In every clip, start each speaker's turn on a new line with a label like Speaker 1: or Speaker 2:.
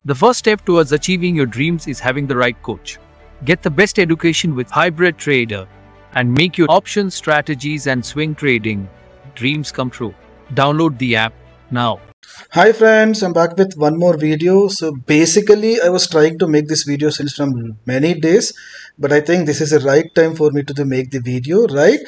Speaker 1: The first step towards achieving your dreams is having the right coach. Get the best education with Hybrid Trader and make your options, strategies, and swing trading dreams come true. Download the app now.
Speaker 2: Hi friends, I'm back with one more video. So basically I was trying to make this video since from many days, but I think this is the right time for me to make the video, right?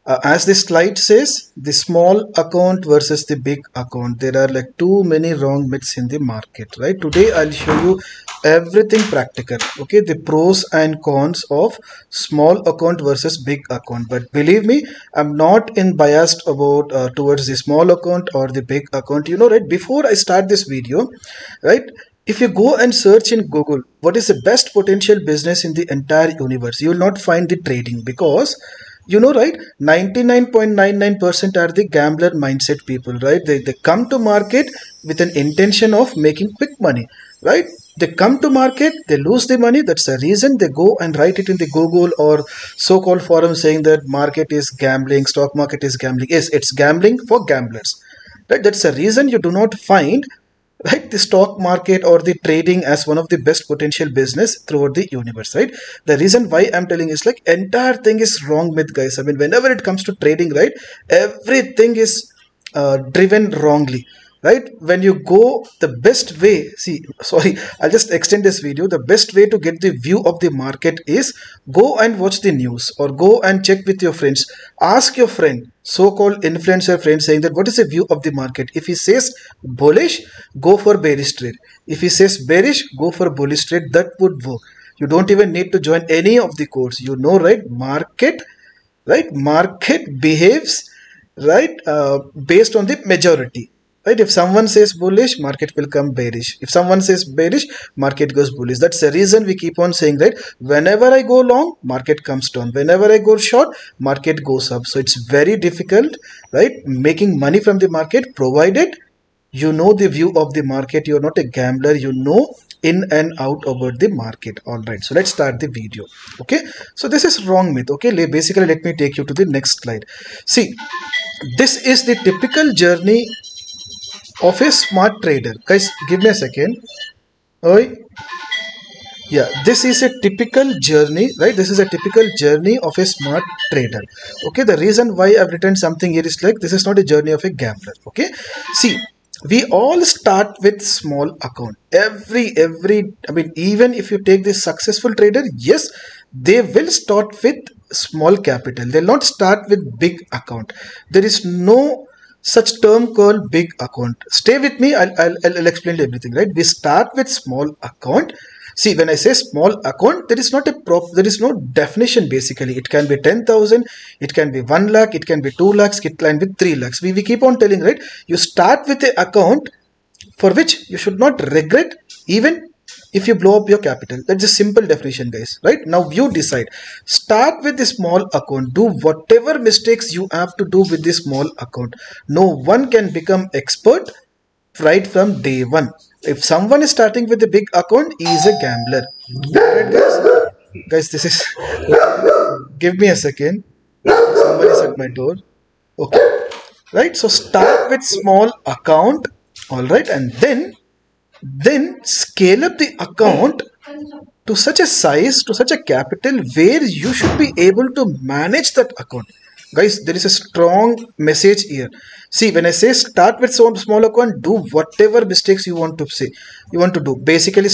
Speaker 2: As the slide says, the small account versus the big account. There are like too many wrong myths in the market, right? Today I'll show you everything practical, okay? The pros and cons of small account versus big account. But believe me, I'm not biased about towards the small account or the big account, right? Before I start this video, right, if you go and search in Google what is the best potential business in the entire universe, you will not find the trading, because right, 99.99% are the gambler mindset people, right? They come to market with an intention of making quick money, right? They come to market, they lose the money. That's the reason they go and write it in the Google or so-called forum saying that market is gambling, stock market is gambling. Yes, it's gambling for gamblers, right? That's the reason you do not find, right, the stock market or the trading as one of the best potential business throughout the universe, right? The reason why I'm telling is like entire thing is wrong myth, guys. I mean, whenever it comes to trading, right, everything is driven wrongly, right? When you go, the best way, sorry, I'll just extend this video. The best way to get the view of the market is go and watch the news or go and check with your friends. Ask your friend, so-called influencer friend, saying that what is the view of the market. If he says bullish, go for bearish trade. If he says bearish, go for bullish trade. That would work. You don't even need to join any of the course. Right? Market behaves, right, based on the majority. Right? If someone says bullish, market will come bearish. If someone says bearish, market goes bullish. That's the reason we keep on saying, right, whenever I go long, market comes down. Whenever I go short, market goes up. So it's very difficult, right, making money from the market, provided you know the view of the market. You're not a gambler. You know in and out about the market. All right. So let's start the video. Okay. So this is wrong myth. Okay. Basically, let me take you to the next slide. See, this is the typical journey of a smart trader. Guys, give me a second. Oi. Yeah, this is a typical journey, right? This is a typical journey of a smart trader. Okay, the reason why I've written something here is like this is not a journey of a gambler. Okay, see, we all start with small account. I mean, even if you take this successful trader, yes, they will start with small capital. They'll not start with big account. There is no such term called big account. Stay with me. I'll explain everything, right? We start with small account. See, when I say small account, there is no definition. Basically, it can be 10,000, it can be 1 lakh, it can be 2 lakhs, it can be 3 lakhs. We keep on telling, right? You start with an account for which you should not regret even if you blow up your capital. That's a simple definition, guys, right? Now you decide. Start with the small account. Do whatever mistakes you have to do with the small account. No one can become expert right from day one. If someone is starting with a big account, he is a gambler. Right, guys? Guys, this is... Give me a second. Somebody is at my door. Okay. Right? So start with small account. All right. And then scale up the account to such a size, to such a capital where you should be able to manage that account. Guys, there is a strong message here. See, when I say start with some small account, do whatever mistakes you want to do. Basically,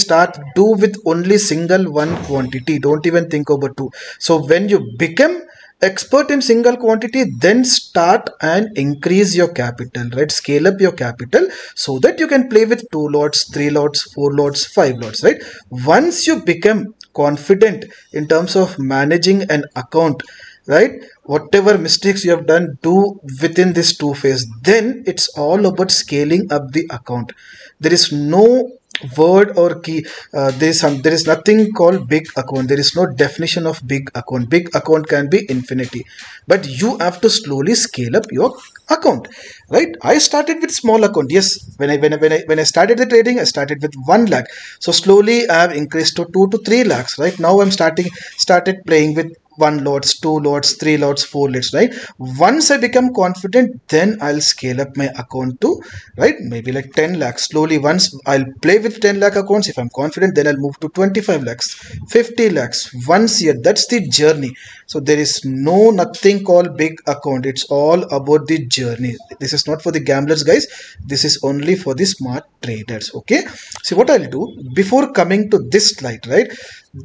Speaker 2: do with only single one quantity. Don't even think about two. So when you become expert in single quantity, then start and increase your capital, right? Scale up your capital so that you can play with 2 lots, 3 lots, 4 lots, 5 lots, right? Once you become confident in terms of managing an account, right, whatever mistakes you have done, do within this 2 phase. Then it's all about scaling up the account. There is no word or key. There is nothing called big account. There is no definition of big account. Big account can be infinity, but you have to slowly scale up your account, right? I started with small account. Yes, when I started the trading, I started with 1 lakh. So slowly I have increased to 2 to 3 lakhs. Right now I'm started playing with one lots, two lots, three lots, four lots, right? Once I become confident, then I'll scale up my account to, right, maybe like 10 lakhs. Slowly, once I'll play with 10 lakh accounts, if I'm confident, then I'll move to 25 lakhs, 50 lakhs, once year. That's the journey. So there is nothing called big account. It's all about the journey. This is not for the gamblers, guys. This is only for the smart traders. Okay. So what I'll do before coming to this slide, right?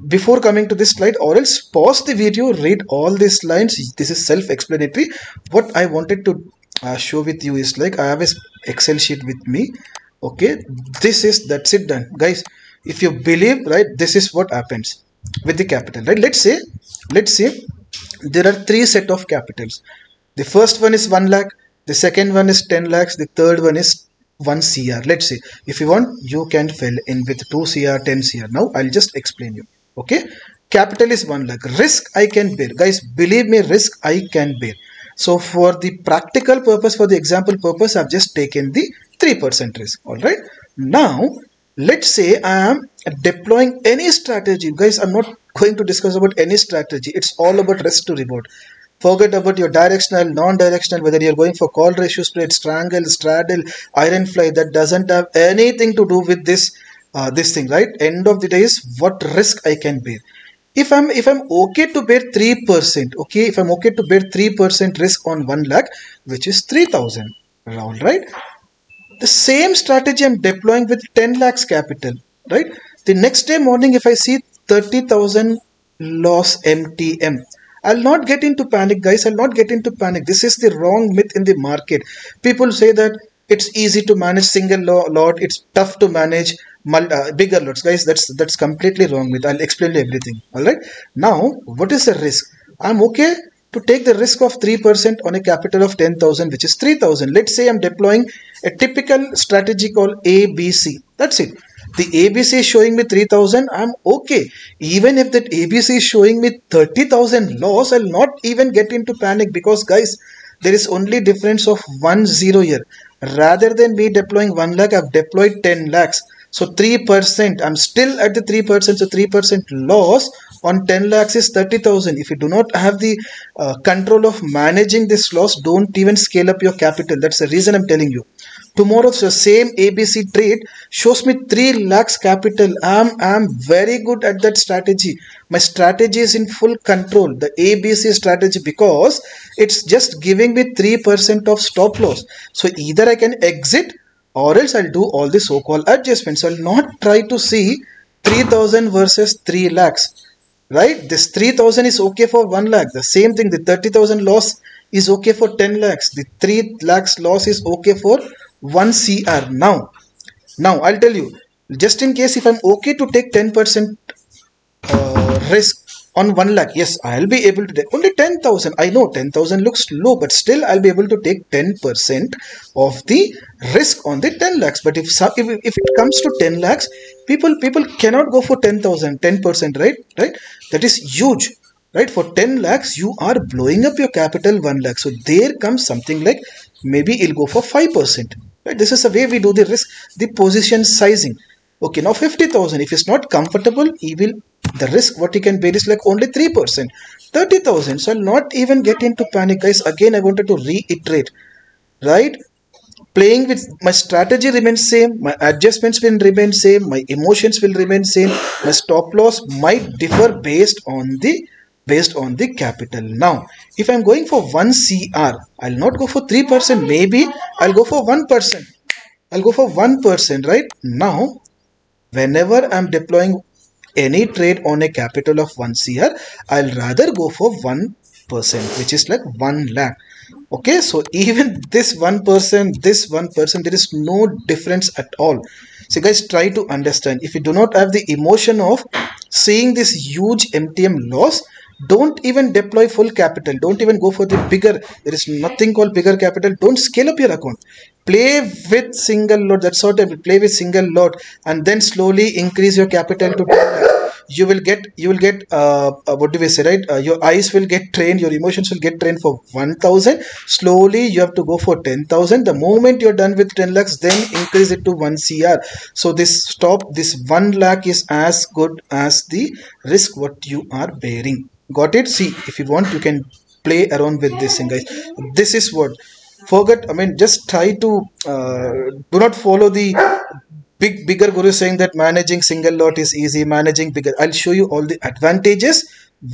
Speaker 2: Before coming to this slide, or else pause the video, read all these lines. This is self-explanatory. What I wanted to show with you is like I have a Excel sheet with me. Okay, that's it, done, guys. If you believe, right, this is what happens with the capital, right? Let's say there are three set of capitals. The first one is 1 lakh, the second one is 10 lakhs, the third one is 1 CR. Let's say if you want, you can fill in with 2 CR, 10 CR. Now I'll just explain you. Okay, capital is 1 lakh. Risk I can bear, guys. Believe me, risk I can bear. So for the practical purpose, for the example purpose, I've just taken the 3% risk. All right. Now let's say I am deploying any strategy, guys. I'm not going to discuss about any strategy. It's all about risk to reward. Forget about your directional, non-directional, whether you're going for call ratio spread, strangle, straddle, iron fly. That doesn't have anything to do with this thing, right? End of the day is what risk I can bear. If I'm okay to bear 3%, okay, if I'm okay to bear 3% risk on 1 lakh, which is 3,000, all right? The same strategy I'm deploying with 10 lakhs capital, right? The next day morning, if I see 30,000 loss MTM, I'll not get into panic, guys. I'll not get into panic. This is the wrong myth in the market. People say that it's easy to manage single lot. It's tough to manage bigger lots, guys. That's completely wrong myth. I'll explain you everything. All right. Now, what is the risk? I'm okay to take the risk of 3% on a capital of 10,000, which is 3,000. Let's say I'm deploying a typical strategy called ABC. That's it. The ABC is showing me 3,000. I'm okay. Even if that ABC is showing me 30,000 loss, I'll not even get into panic because, guys, there is only difference of 1 0 here. Rather than me deploying 1 lakh, I've deployed 10 lakhs. So 3%, I'm still at the 3%. So 3% loss on 10 lakhs is 30,000. If you do not have the control of managing this loss, don't even scale up your capital. That's the reason I'm telling you. Tomorrow, the same ABC trade shows me 3 lakhs capital. I'm very good at that strategy. My strategy is in full control. The ABC strategy, because it's just giving me 3% of stop loss. So either I can exit or else I'll do all the so-called adjustments. I'll not try to see 3,000 versus 3 lakhs. Right? This 3,000 is okay for 1 lakh. The same thing, the 30,000 loss is okay for 10 lakhs. The 3 lakhs loss is okay for 1 CR. Now I'll tell you, just in case if I'm okay to take 10% risk on 1 lakh, yes, I'll be able to take only 10,000. I know 10,000 looks low, but still I'll be able to take 10% of the risk on the 10 lakhs. But if it comes to 10 lakhs, people cannot go for 10,000, 10%, right? That is huge. Right, for 10 lakhs, you are blowing up your capital 1 lakh. So there comes something like maybe it'll go for 5%. Right, this is the way we do the risk, the position sizing. Okay, now 50,000. If it's not comfortable, the risk what he can bear is like only 3%, 30,000. So I'll not even get into panic, guys. Again, I wanted to reiterate, right? Playing with my strategy remains same, my adjustments will remain same, my emotions will remain same, my stop loss might differ based on the capital. Now, if I'm going for 1 CR, I'll not go for 3%. Maybe I'll go for 1%. I'll go for 1%, right? Now, whenever I'm deploying any trade on a capital of 1 CR, I'll rather go for 1%, which is like 1 lakh. Okay, so even this 1%, there is no difference at all. So guys, try to understand. If you do not have the emotion of seeing this huge MTM loss, don't even deploy full capital. Don't even go for the bigger. There is nothing called bigger capital. Don't scale up your account. Play with single lot. That's what I will play with single lot, and then slowly increase your capital to 10 lakh. You will get what do we say, right? Your eyes will get trained, your emotions will get trained for 1,000. Slowly you have to go for 10,000. The moment you're done with 10 lakhs, then increase it to 1 CR. So this 1 lakh is as good as the risk what you are bearing. Got it? See, if you want, you can play around with this thing, guys. This is what. Forget. I mean, just try to do not follow the bigger guru saying that managing single lot is easy. Managing bigger. I'll show you all the advantages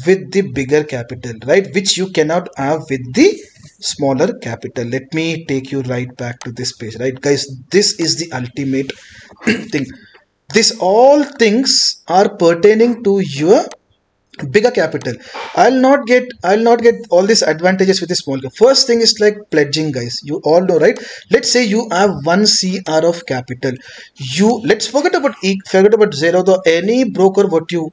Speaker 2: with the bigger capital, right? Which you cannot have with the smaller capital. Let me take you right back to this page, right, guys? This is the ultimate thing. This all things are pertaining to your bigger capital. I'll not get all these advantages with the small cap. First thing is like pledging, guys. You all know, right? Let's say you have 1 CR of capital. You let's forget about zero, the any broker what you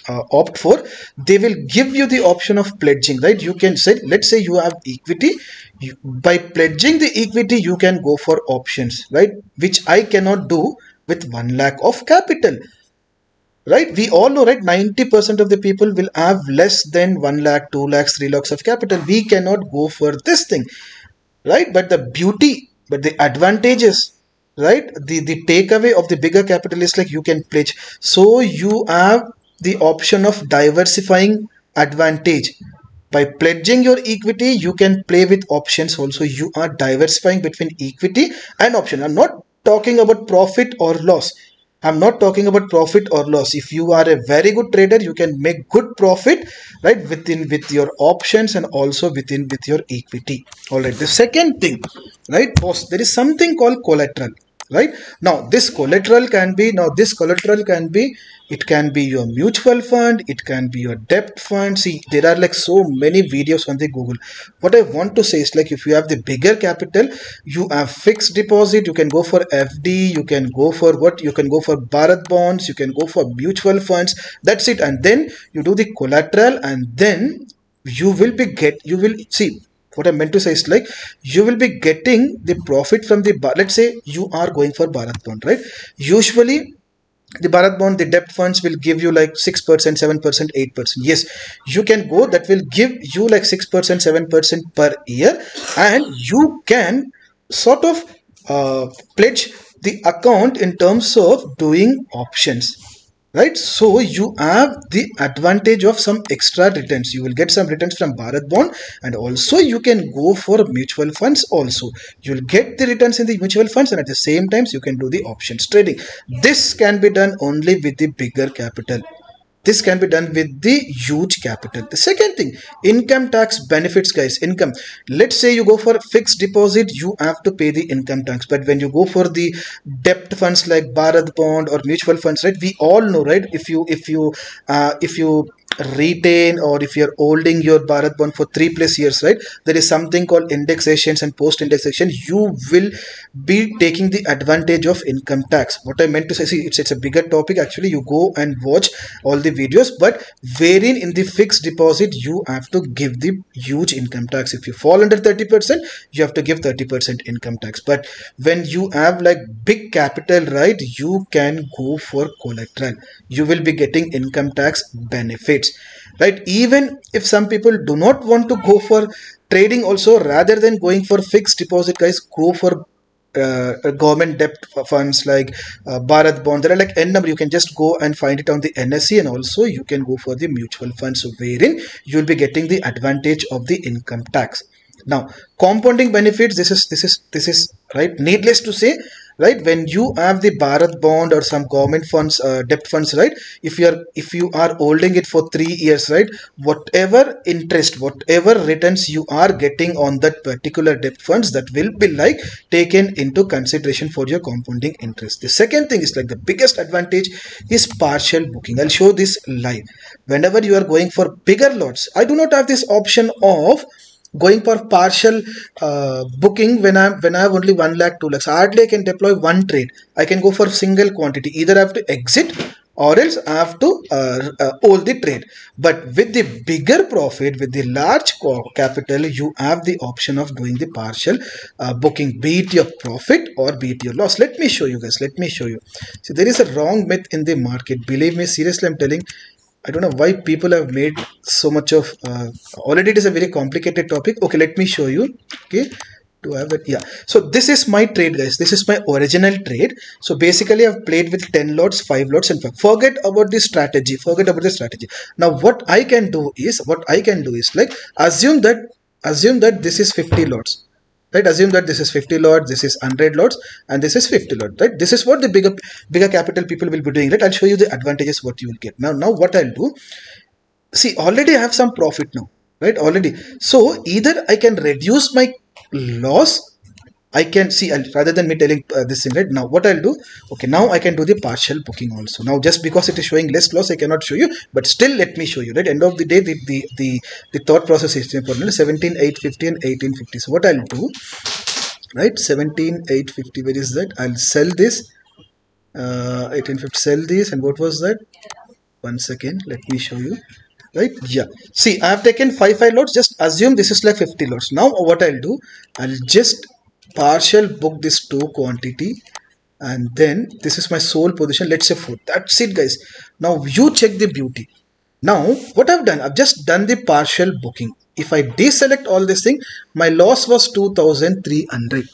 Speaker 2: opt for, they will give you the option of pledging, right? You can say, let's say you have equity, by pledging the equity you can go for options, right? Which I cannot do with 1 lakh of capital. Right, we all know, right? 90% of the people will have less than 1 lakh, 2 lakhs, 3 lakhs of capital. We cannot go for this thing, right? But the beauty, but the advantages, right? The takeaway of the bigger capital is like you can pledge. So you have the option of diversifying advantage. By pledging your equity, you can play with options also. You are diversifying between equity and option. I'm not talking about profit or loss. I'm not talking about profit or loss. If you are a very good trader, you can make good profit, right, within with your options and also within with your equity. All right. The second thing, right, boss, there is something called collateral, right? This collateral can be, it can be your mutual fund, it can be your debt fund. See, there are like so many videos on the Google. What I want to say is like, if you have the bigger capital, you have fixed deposit, you can go for FD, you can go for what, you can go for Bharat bonds, you can go for mutual funds. That's it. And then you do the collateral, and then you will see, what I meant to say is like, you will be getting the profit from the, let's say you are going for Bharat bond, right? Usually the Bharat bond, the debt funds will give you like 6%, 7%, 8%. Yes, you can go, that will give you like 6%, 7% per year, and you can sort of pledge the account in terms of doing options, right? So you have the advantage of some extra returns. You will get some returns from Bharat bond, and also you can go for mutual funds also. You will get the returns in the mutual funds, and at the same times you can do the options trading. This can be done only with the bigger capital. This can be done with the huge capital. The second thing, income tax benefits, guys. Income. Let's say you go for fixed deposit, you have to pay the income tax. But when you go for the debt funds like Bharat bond or mutual funds, right? We all know, right? If you retain, or if you're holding your Bharat bond for 3+ years, right? There is something called indexations and post indexation. You will be taking the advantage of income tax. What I meant to say, see, it's a bigger topic actually. You go and watch all the videos, but wherein in the fixed deposit you have to give the huge income tax. If you fall under 30%, you have to give 30% income tax. But when you have like big capital, right, you can go for collateral. You will be getting income tax benefits, right? Even if some people do not want to go for trading also, rather than going for fixed deposit, guys, go for government debt funds like Bharat bond. There are like n number. You can just go and find it on the NSE, and also you can go for the mutual funds, so wherein you will be getting the advantage of the income tax. Now, compounding benefits. This is right. Needless to say, right, when you have the Bharat bond or some government funds, debt funds, right, if you are holding it for 3 years, right, whatever interest, whatever returns you are getting on that particular debt funds, that will be like taken into consideration for your compounding interest. The second thing is like, the biggest advantage is partial booking. I'll show this live. Whenever you are going for bigger lots, I do not have this option of going for partial booking when I have only 1 lakh, 2 lakhs. Hardly I can deploy one trade. I can go for single quantity. Either I have to exit, or else I have to hold the trade. But with the bigger profit, with the large capital, you have the option of doing the partial booking, be it your profit or be it your loss. Let me show you, guys. Let me show you. See, there is a wrong myth in the market. Believe me, seriously, I'm telling. I don't know why people have made so much of already it is a very complicated topic. Okay, let me show you. Okay, Do I have that? Yeah. So this is my trade, guys. This is my original trade. So basically, I've played with 10 lots, 5 lots, and 5. Forget about the strategy. Forget about the strategy. Now, what I can do is like assume that this is 50 lots. Right? Assume that this is 50 lots, this is 100 lots, and this is 50 lots. Right? This is what the bigger capital people will be doing. Right? I'll show you the advantages what you will get. Now what I'll do. See, already I have some profit now, right? Already. So either I can reduce my loss. I can see rather than me telling this thing right now. What I'll do? Okay, now I can do the partial booking also. Now just because it is showing less loss, I cannot show you. But still, let me show you. Right, end of the day, the thought process is important. 17,850 and 1850. So what I'll do? Right, 17,850. Where is that? I'll sell this. 1850. Sell this, and what was that? 1 second, let me show you. Right, yeah, see, I have taken 5 lots. Just assume this is like 50 lots. Now what I'll do, I'll just partial book this 2 quantity, and then this is my sole position, let's say 4. That's it, guys. Now you check the beauty. Now what I've done, I've just done the partial booking. If I deselect all this thing, my loss was 2,300.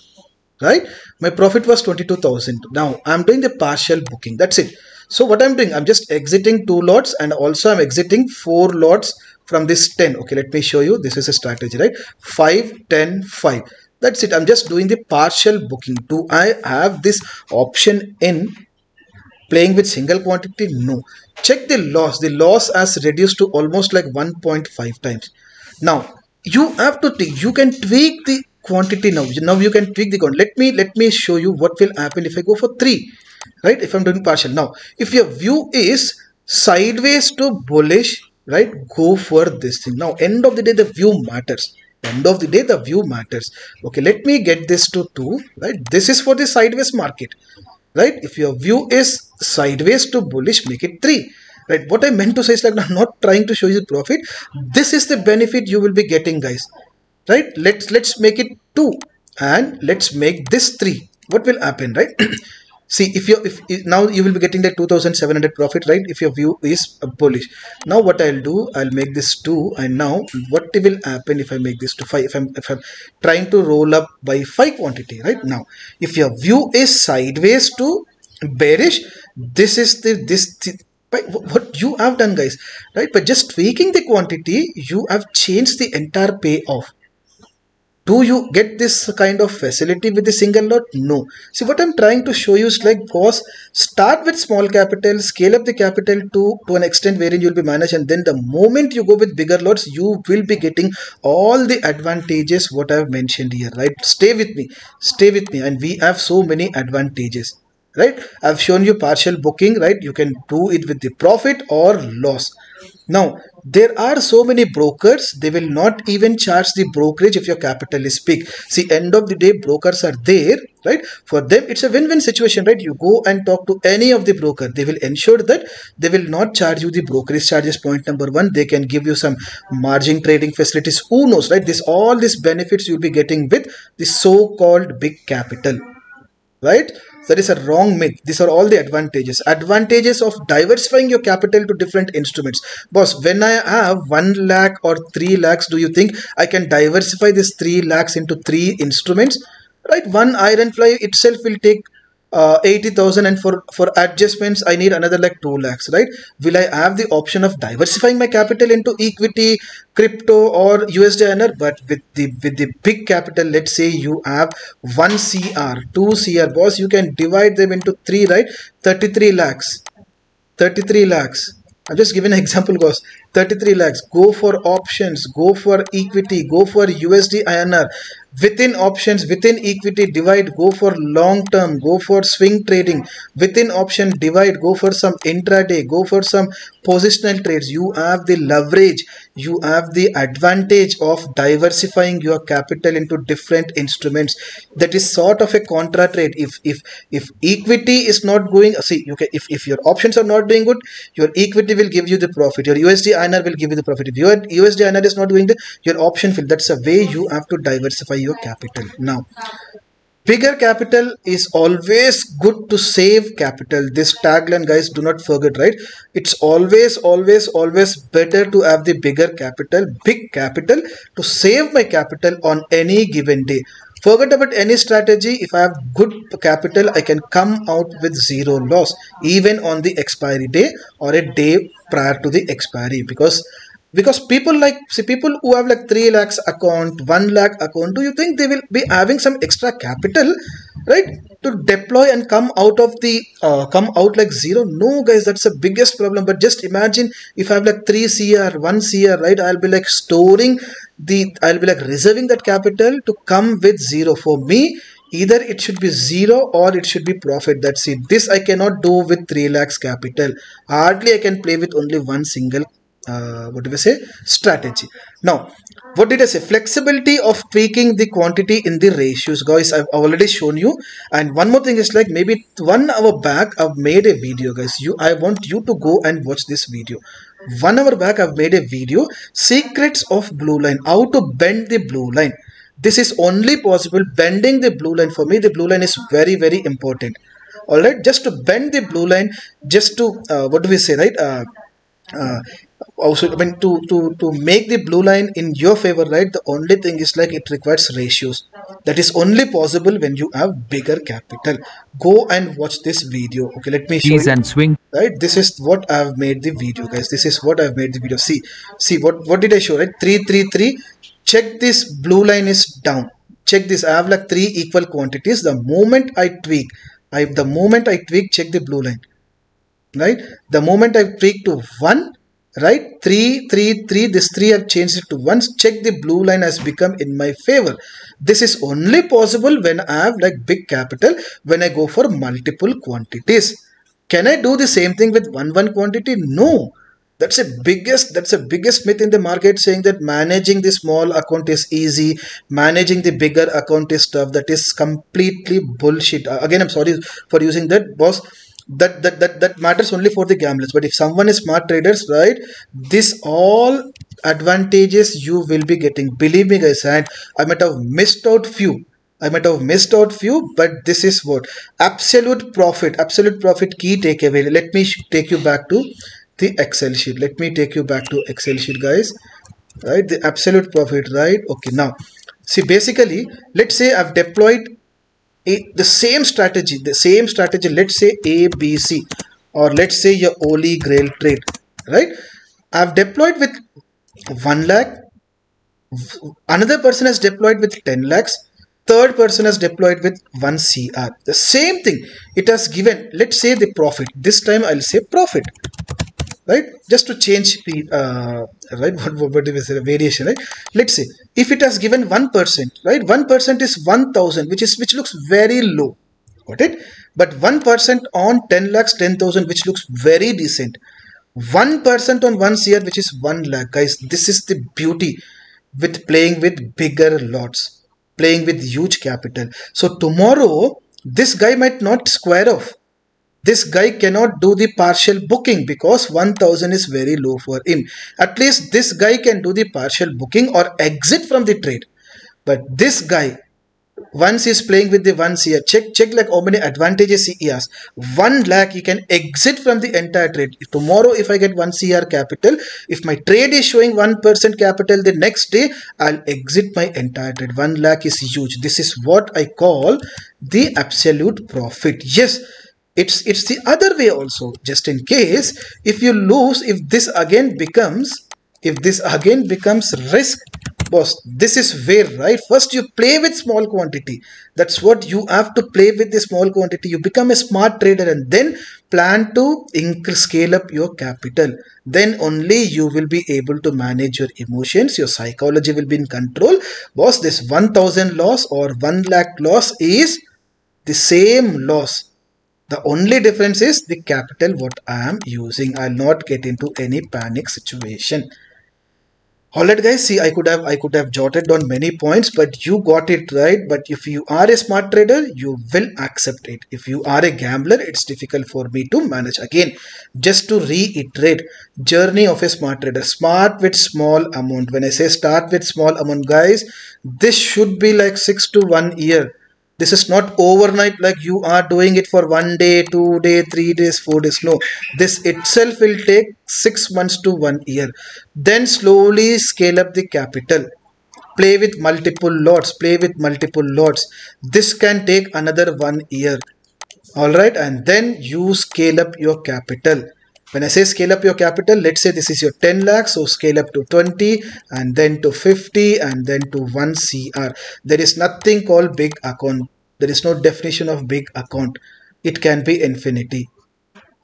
Speaker 2: Right, my profit was 22,000. Now I'm doing the partial booking. That's it. So what I'm doing, I'm just exiting 2 lots, and also I'm exiting 4 lots from this 10. Okay, let me show you. This is a strategy, right? 5, 10, 5. That's it. I'm just doing the partial booking. Do I have this option in playing with single quantity? No. Check the loss. The loss has reduced to almost like 1.5 times. Now you have to take, you can tweak the quantity now. Now you can tweak the quantity. Let me show you what will happen if I go for 3. Right, if I'm doing partial. Now if your view is sideways to bullish, right, go for this thing. Now end of the day, the view matters. End of the day, the view matters. Okay, let me get this to 2. Right, this is for the sideways market. Right, if your view is sideways to bullish, make it 3. Right, what I meant to say is like, I'm not trying to show you profit. This is the benefit you will be getting, guys. Right, let's make it 2, and let's make this 3. What will happen? Right, see, if now you will be getting the 2,700 profit, right, if your view is bullish. Now what I'll do, I'll make this 2, and now what will happen if I make this to 5? If I'm trying to roll up by 5 quantity, right? Now if your view is sideways to bearish, this is what you have done, guys. Right, by just tweaking the quantity, you have changed the entire payoff. Do you get this kind of facility with the single lot? No. See, what I'm trying to show you is like, boss, start with small capital, scale up the capital to an extent wherein you'll be managed, and then the moment you go with bigger lots, you will be getting all the advantages what I've mentioned here, right? Stay with me, and we have so many advantages. Right, I've shown you partial booking, right? You can do it with the profit or loss. Now there are so many brokers, they will not even charge the brokerage if your capital is big. See, end of the day, brokers are there, right? For them it's a win-win situation, right? You go and talk to any of the broker, they will ensure that they will not charge you the brokerage charges. Point number 1, they can give you some margin trading facilities. Who knows, right? All these benefits you'll be getting with the so-called big capital. Right, that is a wrong myth. These are all the advantages of diversifying your capital to different instruments. Boss, when I have 1 lakh or 3 lakhs, do you think I can diversify this 3 lakhs into 3 instruments? Right, one iron fly itself will take 80,000, and for adjustments I need another like 2 lakhs. Right, will I have the option of diversifying my capital into equity, crypto, or USD? But with the big capital, let's say you have 1 CR, 2 CR, boss, you can divide them into 3, right? 33 lakhs. I'm just giving an example, guys. 33 lakhs. Go for options, go for equity, go for USD INR. Within options, within equity, divide, go for long term, go for swing trading. Within option, divide, go for some intraday, go for some positional trades. You have the leverage, you have the advantage of diversifying your capital into different instruments. That is sort of a contra trade. If equity is not going, see, okay, if your options are not doing good, your equity will give you the profit, your USD INR will give you the profit. If your USD INR is not doing the, your option will. That's a way you have to diversify your capital. Now bigger capital is always good to save capital. This tagline, guys, do not forget, right? It's always better to have the bigger capital, big capital, to save my capital on any given day. Forget about any strategy. If I have good capital, I can come out with zero loss even on the expiry day or a day prior to the expiry, because people like, see, people who have like 3 lakhs account, 1 lakh account, do you think they will be having some extra capital, right, to deploy and come out of the come out like zero? No guys, that's the biggest problem. But just imagine if I have like 3 cr, 1 cr, right, I'll be like storing I'll be like reserving that capital to come with zero. For me, either it should be zero or it should be profit. That's it. This I cannot do with 3 lakhs capital. Hardly I can play with only one single what do we say, strategy. Now, what did I say? Flexibility of tweaking the quantity in the ratios, guys. I've already shown you. And one more thing is like, maybe 1 hour back I've made a video, guys. I want you to go and watch this video. 1 hour back I've made a video, secrets of blue line, how to bend the blue line. This is only possible bending the blue line. For me, the blue line is very, very important. All right, just to bend the blue line, just to what do we say, right, uh, also, I mean, to make the blue line in your favor, right, the only thing is like it requires ratios. That is only possible when you have bigger capital. Go and watch this video. Okay, let me show
Speaker 1: Ease
Speaker 2: you.
Speaker 1: and swing.
Speaker 2: Right, this is what I've made the video, guys. This is what I've made the video. See what did I show, right? 333. Check, this blue line is down. Check this. I have like 3 equal quantities. The moment I tweak, check the blue line, right? The moment I tweak to 1, right, 3 3 3, this 3 I've changed it to 1. Check, the blue line has become in my favor. This is only possible when I have like big capital, when I go for multiple quantities. Can I do the same thing with one quantity? No. That's a biggest myth in the market, saying that managing the small account is easy, managing the bigger account is tough. That is completely bullshit. Again, I'm sorry for using that, boss. That matters only for the gamblers. But if someone is smart traders, right, this all advantages you will be getting. Believe me, guys, and I might have missed out few. But this is what absolute profit, key takeaway. Let me take you back to the Excel sheet. Guys. Right, the absolute profit, right? Okay, now see, basically, let's say I've deployed the same strategy. Let's say ABC, or let's say your holy grail trade, right? I've deployed with 1 lakh. Another person has deployed with 10 lakhs. Third person has deployed with 1 CR. The same thing. It has given, let's say, the profit. This time I'll say profit, right? Just to change the right, what do we say, variation, right? Let's say if it has given 1%, right? 1% is 1000, which looks very low. Got it? But 1% on 10 lakhs, 10,000, which looks very decent. 1% on 1 CR, which is 1 lakh. Guys, this is the beauty with playing with bigger lots, playing with huge capital. So tomorrow, this guy might not square off. This guy cannot do the partial booking because 1000 is very low for him. At least this guy can do the partial booking or exit from the trade. But this guy, once he's playing with the 1 CR, check like how many advantages he has. 1 lakh, he can exit from the entire trade. If tomorrow, if I get 1 CR capital, if my trade is showing 1% capital, the next day I'll exit my entire trade. 1 lakh is huge. This is what I call the absolute profit. Yes, it's the other way also. Just in case if you lose, if this again becomes risk, boss, this is where, right, first you play with small quantity. That's what you have to play with, the small quantity. You become a smart trader and then plan to scale up your capital. Then only you will be able to manage your emotions. Your psychology will be in control. Boss, this 1000 loss or 1 lakh loss is the same loss. The only difference is the capital what I am using. I'll not get into any panic situation. Alright guys, see, I could have jotted down many points, but you got it right. But if you are a smart trader, you will accept it. If you are a gambler, it's difficult for me to manage. Again, just to reiterate, journey of a smart trader. Smart with small amount. When I say start with small amount, guys, this should be like 6 to 1 year. This is not overnight, like you are doing it for 1 day, 2 days, 3 days, 4 days. No, this itself will take 6 months to 1 year. Then slowly scale up the capital. Play with multiple lots, play with multiple lots. This can take another 1 year. All right, and then you scale up your capital. When I say scale up your capital, let's say this is your 10 lakhs, so scale up to 20 and then to 50 and then to 1 CR. There is nothing called big account. There is no definition of big account. It can be infinity.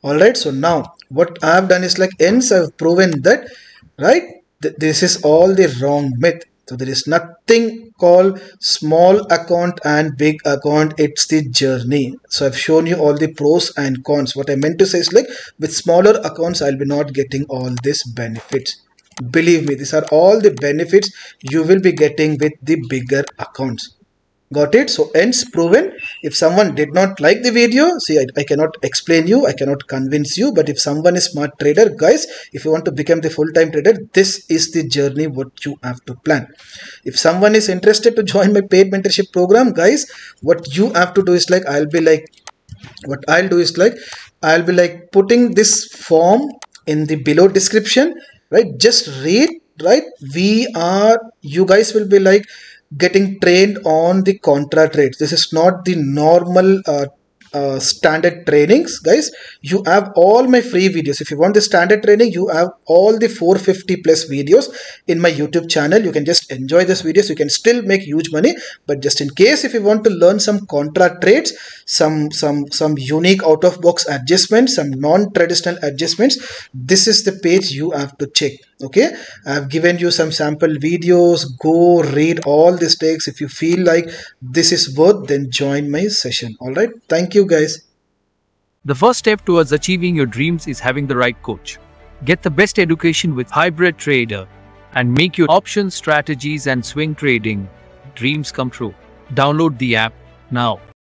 Speaker 2: All right, so now what I have done is like hence I've proven that, right, this is all the wrong myth. So there is nothing called small account and big account. It's the journey. So I've shown you all the pros and cons. What I meant to say is like with smaller accounts I'll be not getting all these benefits. Believe me, these are all the benefits you will be getting with the bigger accounts. Got it? So hence proven. If someone did not like the video, see, I cannot explain you, I cannot convince you, but if someone is smart trader, guys, if you want to become the full-time trader, this is the journey what you have to plan. If someone is interested to join my paid mentorship program, guys, what you have to do is like I'll be like putting this form in the below description, right? Just read, right? You guys will be like getting trained on the contra trades. This is not the normal standard trainings, guys. You have all my free videos. If you want the standard training, you have all the 450 plus videos in my YouTube channel. You can just enjoy these videos. You can still make huge money, but just in case if you want to learn some contra trades, some unique out of box adjustments, some non-traditional adjustments, this is the page you have to check. Okay, I've given you some sample videos. Go read all the takes. If you feel like this is worth, then join my session. All right, thank you guys.
Speaker 1: The first step towards achieving your dreams is having the right coach. Get the best education with Hybrid Trader and make your options, strategies and swing trading dreams come true. Download the app now.